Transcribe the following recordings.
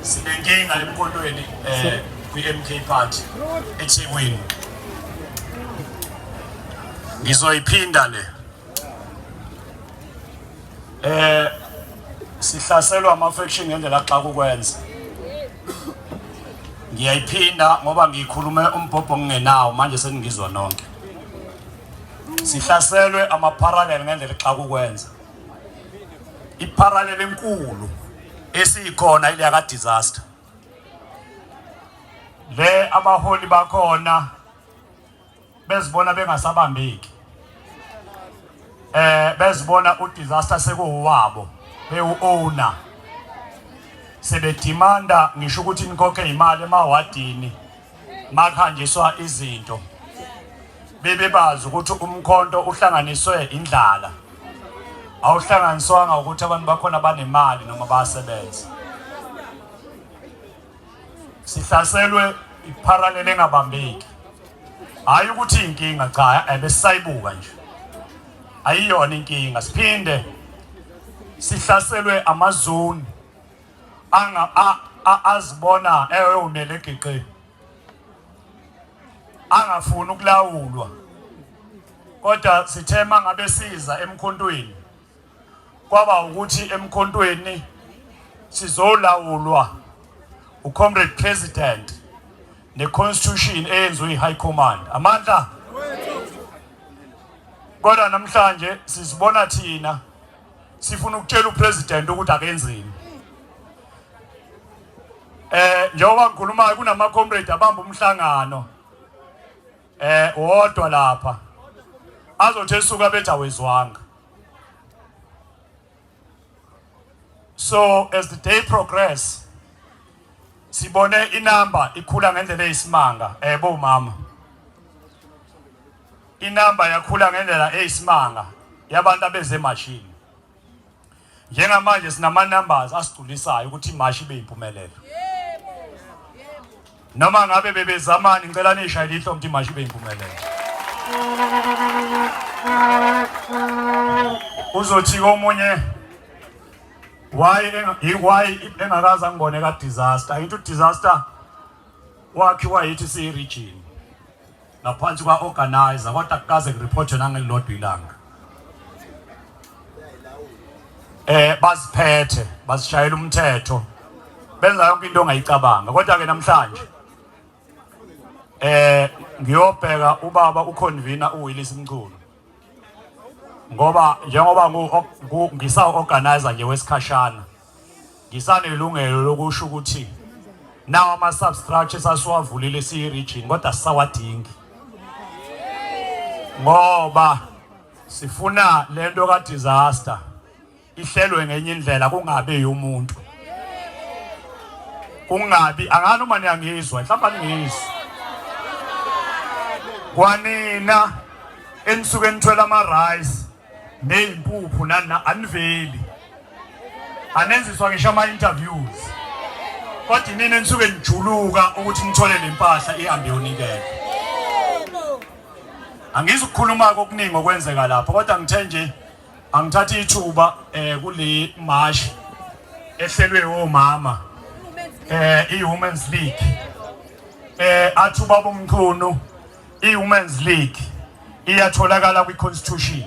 sinenkinga emkondweni kwi-MK Party eThekwini. Ngizoyiphinda le. Sihlaselwa ama-faction ngendlela xa kukwenza. Ngiyayiphinda ngoba ngikhulume umbhobho ngingenawo manje seningizwa nonke. Sihlaselwe ama-parallel ngendlela xa kukwenza. I-parallel enkulu esikhona ile yaka disaster. Le abaholi bakhona bezibona bengasabambeki. Bezibona udisaster sekuwabo, bewu-owner. Sebedimanda ngisho ukuthi nikhokhe imali emawadini makhanjiswa izinto. Bebebazi ukuthi umkhonto uhlanganiswe indlala. Awuhlanganiswanga ukuthi abantu bakhona banemali noma bayasebenza. Sihlaselwe iparallel engabambeki. Hayi ukuthi inkinga cha, ebesisayibuka nje. Ayiyona inkinga. Siphinde sihlaselwe amazone azibona umele geqe. Angafuni ukulawulwa. Kodwa sithema ngabe siza emkhontweni. Kwaba ukuthi emkhontweni sizolawulwa uComrade President neConstitution eyenziwe iHigh Command. Amandla. Kodwa namhlanje sizibona thina sifuna ukutshela uPresident ukuthi akenzeni. Njengoba ngikhuluma kunama comrade abamba umhlangano wodwa lapha azothi esuka bethi awezwanga. So as the day progress sibone inamba ikhula ngendlela eyisimanga bomama. Inamba yakhula ngendlela eyisimanga yabantu abeze machine. Njengamanje sinama numbers asigculisayo ukuthi imashi ibe impumelelo. Noma ngabe bebezamani ngicela nishayile ihlo ukuthi imashi ibe impumelelo. Uzothi komunye why engakaza ngibone ka disaster. Into disaster wakhiwa yithi si region. Ngaphansi kwa organizer kodwa kukaze report nangelilodwa ilanga. Baziphethe, bazishayela umthetho. Benza yonke into ongayicabanga. Kodwa ke namhlanje ngiyobheka ubaba uconvener uWillis Mchunu. Ngoba njengoba ngisa organizer nje wesikhashana. Ngisanelungelo lokusho ukuthi nawo ama substructures asiwavulile si region kodwa sisawadingi. Ngoba sifuna lento ka disaster ihlelwe ngenye indlela kungabe yomuntu. Kungabi angani uma niyangizwa mhlawumbe ningizwa. Kwanina enisuke nithwela ama rice nezimpuphu nana aniveli. Anenziswa ngisho ama interviews. Kodwa nina enisuke nijuluka ukuthi nithole lempahla ihambe yonikela. Angizukukhuluma okuningi okwenzeka lapha kodwa ngithe nje angithatha ithuba kule march ehlelwe omama iWomen's League athuba bomkhulu iWomen's League iyatholakala kwiConstitution.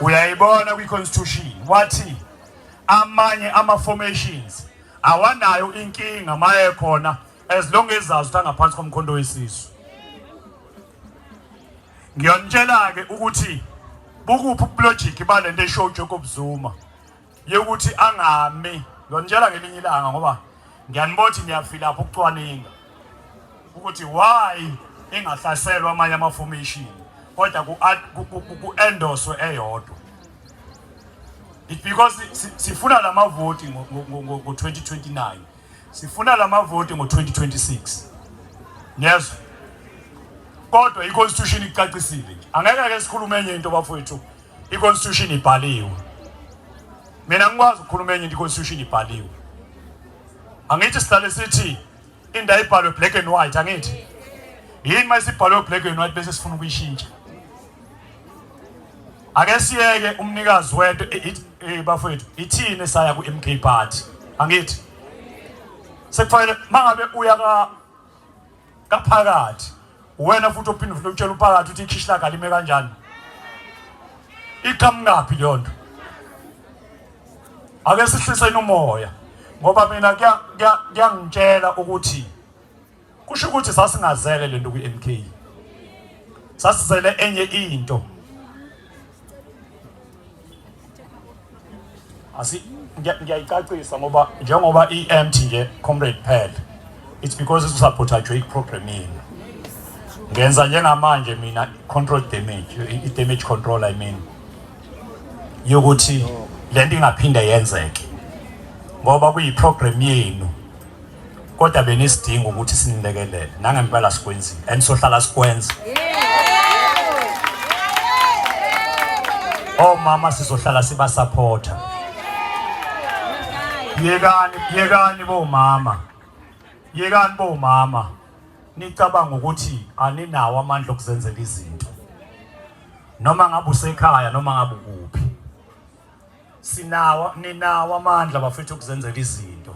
Uyayibona kwiConstitution wathi amanye ama-formations awanayo inkinga maye khona as long as zazi ukuthi angaphansi komkhondo wesizwe. Ngiyonitshela ke ukuthi bukuphi logic balento eshow Jacob Zuma yokuthi angami. Ngiyonitshela ngelinye ilanga ngoba ngiyanibona niyafila lapho ukucwaninga ukuthi why engahlaselwa amanye ama-formation kodwa ku-endorse eyodwa. It's because sifuna lama vote ngo-2029. Sifuna lama vote ngo-2026. Yes. Kodwa iConstitution icacisile nje. Angeke ke sikhulume enye into bafowethu. iConstitution ibhaliwe. Mina ngikwazi ukukhuluma enye into iConstitution ibhaliwe. Angithi sihlale sithi indawo ibhalwe black and white angithi. Yini masibhalwe black and white bese sifuna ukuyishintsha. Ake siyeke umnikazi wethu bafowethu ithini saya ku MK Party. Angithi sekufanele mangabe uya kaphakathi wena futhi uphinde futhi utshela uphakathi uthi ikhishi lakhe lime kanjani iqhamungaphi leyo nto ake sihliseni umoya ngoba mina kuyangitshela ukuthi kusho ukuthi sasingazele lento ku-MK sasizele enye into ngiyayicacisa ngoba njengoba i-empty nje comrade Phele it's because it's support Drake program yini ngenza njengamanje mina control damage i-damage control I mean yokuthi lento ingaphinde yenzeke ngoba kuyiprogram yenu kodwa benisidinga ukuthi sinilekelele nangempela sikwenzile and sohlala sikwenza mama sizohlala siba supporter yekani bomama nicabanga ukuthi aninawo amandla okuzenzela izinto noma ngabe usekhaya noma ngabe kuphi ninawo amandla bafethu okuzenzela izinto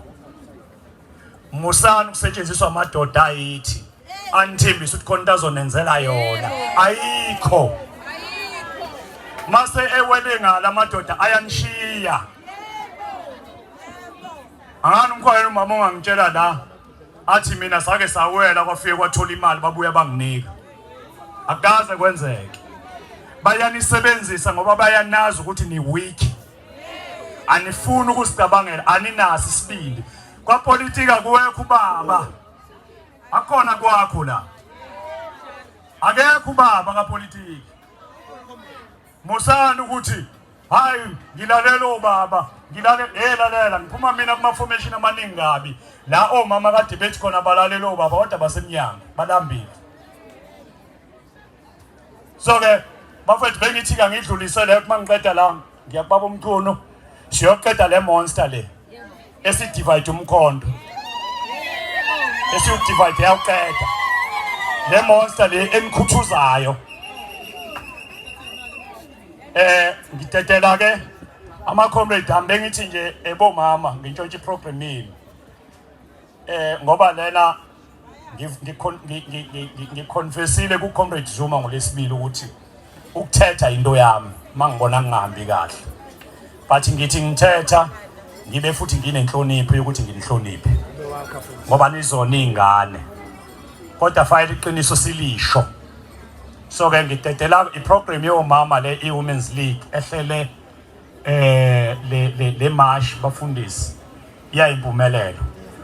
musani kusetshenziswa amadoda ayithi anithembisa ukuthi khona into azonenzela yona ayikho mase ewele ngala amadoda ayanishiya angani umkhwela umama ongangitshela la athi mina sake sawela kwafike kwathola imali babuya banginika akaze kwenzeke bayanisebenzisa ngoba bayanazi ukuthi ni weak anifuni ukusicabangela aninasi isibindi kwapolitika kuwekho ubaba akhona kwakho la akekho ubaba kapolitiki musani ukuthi hayi ngilalela obaba lalela ngiphuma mina kuma formation amaningi kabi la omama kade bethi khona balalela obaba kodwa basemnyango balambile so ke bafethu bengithi ka ngidlulisele mangiqeda la ngiyakubaba umthuno siyoqeda le monster le esidivide umkhondo esiyudivide yaqeda le monster le enikhuthuzayo ngitetela ke ama-comrade ami bengithi nje ebomama ngintshontshe iprogram yini ngoba lena ngiconfessile ku-comrade Zuma ngolesibili ukuthi ukuthetha into yami mangibona ngingahambi kahle but ngithi ngithetha ngibe futhi nginenhlonipho yokuthi nginihloniphe ngoba nizona iy'ngane kodwa fayela iqiniso silisho so ke ngitetela iprogram yomama le i-Women's League ehlele le march bafundisi iyayimpumelelo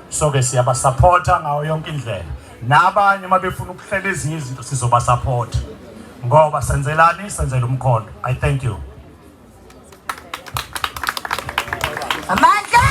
so ke siyabasupporta ngayo yonke indlela nabanye uma befuna ukuhlela ezinye izinto sizobasupporta ngoba senzelani senzela umkhondo I thank you amandla